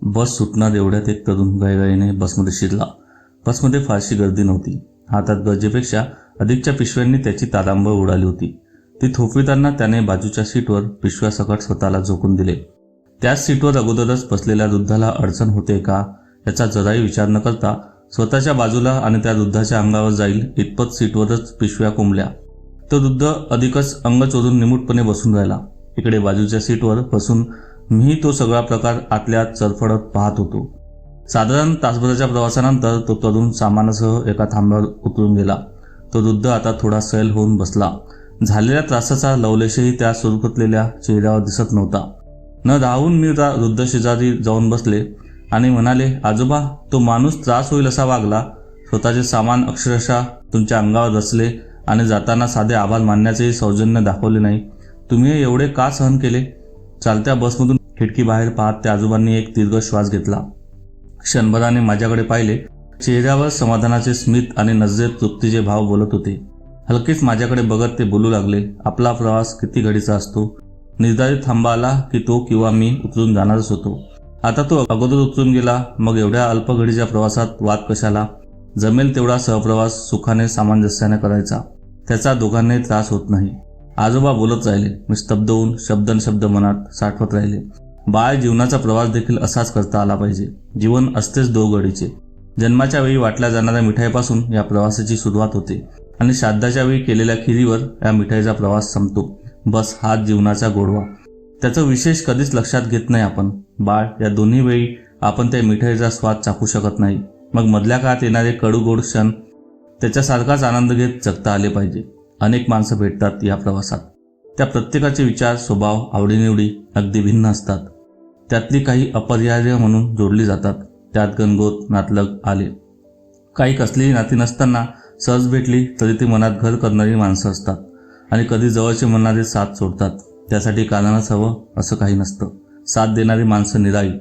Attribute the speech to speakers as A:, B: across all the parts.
A: बस सुटणार एवढ्यात एक तरुण गायगाईने बसमध्ये शिरला. बसमध्ये फारशी गर्दी नव्हती. हातात गरजेपेक्षा अधिकच्या पिशव्यांनी त्याची तारांबळ उडाली होती. ती थोपविताना त्याने बाजूच्या सीटवर पिशव्यासकट स्वतःला झोकून दिले. त्याच सीटवर अगोदरच बसलेल्या वृद्धाला अडचण होते का याचा जराही विचार न करता स्वतःच्या बाजूला आणि त्या वृद्धाच्या अंगावर जाईल इतपत सीटवरच पिशव्या कोंबल्या. तो वृद्ध अधिकच अंग चोरून निमूटपणे बसून राहिला. इकडे बाजूच्या सीटवर बसून मी तो सगळा प्रकार आतल्या चरफडत पाहत होतो. साधारण तासभराच्या प्रवासानंतर तो तरुण सामानासह एका थांब्यावर उतरून गेला. तो वृद्ध आता थोडा सैल होऊन बसला. झालेल्या त्रासाचा लवलेशही त्या सुरकुतलेल्या चेहऱ्यावर दिसत नव्हता. न राहून मी त्या वृद्ध शेजारी जाऊन बसले आणि म्हणाले, आजोबा, तो माणूस त्रास होईल असा वागला. स्वतःचे सामान अक्षरशः तुमच्या अंगावर रचले आणि जाताना साधे आभार मानण्याचेही सौजन्य दाखवले नाही. तुम्ही हे एवढे का सहन केले? चालत्या बसमधून खिडकी बाहेर पाहत त्या आजोबांनी एक दीर्घ श्वास घेतला. क्षणभराने माझ्याकडे पाहिले. चेहऱ्यावर समाधानाचे स्मित आणि नजरेत तृप्तीचे भाव बोलत होते. हलकेच माझ्याकडे बघत ते बोलू लागले, आपला प्रवास किती घडीचा असतो. निर्धारित थांबा आला की तो किंवा मी उतरून जाणारच होतो. आता तो अगोदर उतरून गेला. मग एवढ्या अल्प घडीच्या प्रवासात वाद कशाला? जमेल तेवढा सहप्रवास सुखाने सामंजस्याने करायचा. त्याचा दोघांनाही त्रास होत नाही. आजोबा बोलत राहिले. मी स्तब्ध होऊन शब्दनशब्द मनात साठवत राहिले. बाळ, जीवनाचा प्रवास देखील असाच करता आला पाहिजे. जीवन असतेच 2 घडीचे. जन्माच्या वेळी वाटल्या जाणाऱ्या मिठाईपासून या प्रवासाची सुरुवात होते आणि श्राद्धाच्या वेळी केलेल्या खिरीवर या मिठाईचा प्रवास संपतो. बस हाच जीवनाचा गोडवा. त्याचं विशेष कधीच लक्षात घेत नाही आपण. बाळ, या दोन्ही वेळी आपण त्या मिठाईचा स्वाद चाखू शकत नाही. मग मधल्या काळात येणारे कडूगोड क्षण त्याच्यासारखाच आनंद घेत जगता आले पाहिजे. अनेक माणसं भेटतात या प्रवासात. त्या प्रत्येकाचे विचार, स्वभाव, आवडीनिवडी अगदी भिन्न असतात. त्यातली काही अपरिहार्य म्हणून जोडली जातात. त्यात गणगोत, नातलग आले. काही कसलीही नाती नसताना सहज भेटली तरी ती मनात घर करणारी माणसं असतात आणि कधी जवळचे म्हणणारे साथ सोडतात. त्यासाठी कारणच हवं असं काही नसतं. साथ देणारी माणसं निराळी.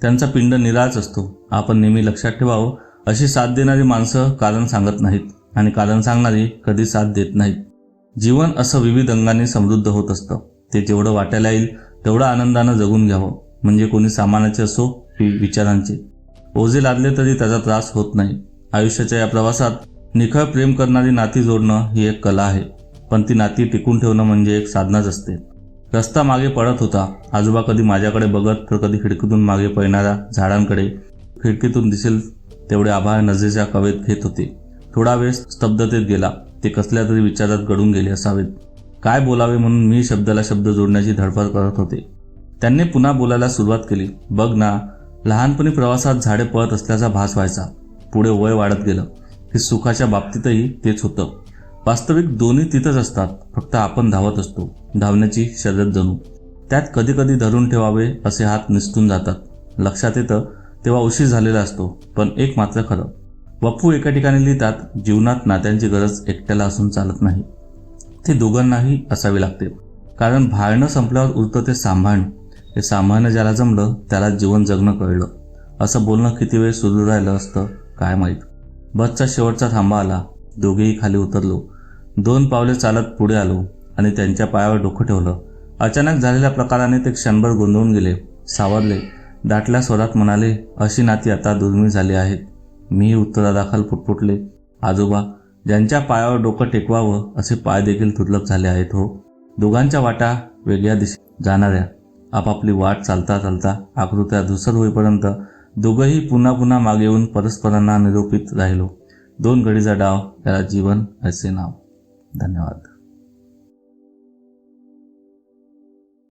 A: त्यांचा पिंड निराळच असतो. आपण नेहमी लक्षात ठेवावं, अशी साथ देणारी माणसं कारण सांगत नाहीत आणि कारण सांगणारी कधी साथ देत नाहीत. जीवन असं विविध अंगाने समृद्ध होत असतं. ते जेवढं वाटायला येईल तेवढं आनंदानं जगून घ्यावं. म्हणजे कोणी सामानाचे असो की विचारांचे. ओझे लादले तरी त्याचा त्रास होत नाही. आयुष्याच्या या प्रवासात निखळ प्रेम करणारी नाती जोडणं ही एक कला आहे. पण ती नाती टिकून ठेवणं म्हणजे एक साधनाच असते. रस्ता मागे पडत होता. आजोबा कधी माझ्याकडे बघत तर कधी खिडकीतून मागे पळणाऱ्या झाडांकडे. खिडकीतून दिसेल तेवढे आभाळ नजरेच्या कवेत घेत होते. थोडा वेळ स्तब्धतेत गेला. ते कसल्या तरी विचारात गढून गेले असावेत. काय बोलावे म्हणून मी शब्दाला शब्द जोडण्याची धडपड करत होते. त्यांनी पुन्हा बोलायला सुरुवात केली. बघ ना, लहानपणी प्रवासात झाडे पळत असल्याचा भास व्हायचा. पुढे वय वाढत गेलं की सुखाच्या बाबतीतही तेच होतं. वास्तविक दोन्ही तिथंच असतात. फक्त आपण धावत असतो. धावण्याची शर्यत जणू. त्यात कधी कधी धरून ठेवावे असे हात निसटून जातात. लक्षात येतं तेव्हा उशीर झालेला असतो. पण एक मात्र खरं, वपू एका ठिकाणी लिहितात, जीवनात नात्यांची गरज एकट्याला असून चालत नाही. ते दोघांनाही असावी लागते. कारण भाळणं संपल्यावर उरतं ते सांभाळणं. हे सांभाळणं ज्याला जमलं त्याला जीवन जगणं कळलं. असं बोलणं किती वेळ सुरू राहिलं असतं काय माहीत. बसचा शेवटचा थांबा आला. दोघेही खाली उतरलो. 2 पावले चालत पुढे आलो आणि त्यांच्या पायावर डोकं ठेवलं. अचानक झालेल्या प्रकाराने ते क्षणभर गोंधळून गेले. सावरले. दाटल्या स्वरात म्हणाले, अशी नाती आता दुर्मिळ झाली आहेत. मी उत्तरादाखल पुटपुटले, आजोबा, ज्यांच्या पायावर डोकं टेकवावं असे पाय देखील दुर्लभ झाले आहेत हो. दोघांच्या वाटा वेगळ्या दिशेने जाणाऱ्या. आपापली वाट चालता चालता आकृत्या धुसर होईपर्यंत दोघंही पुन्हा पुन्हा मागे येऊन परस्परांना निरोपित राहिलो. 2 घडीचा डाव, त्याला जीवन असे नाव. धन्यवाद.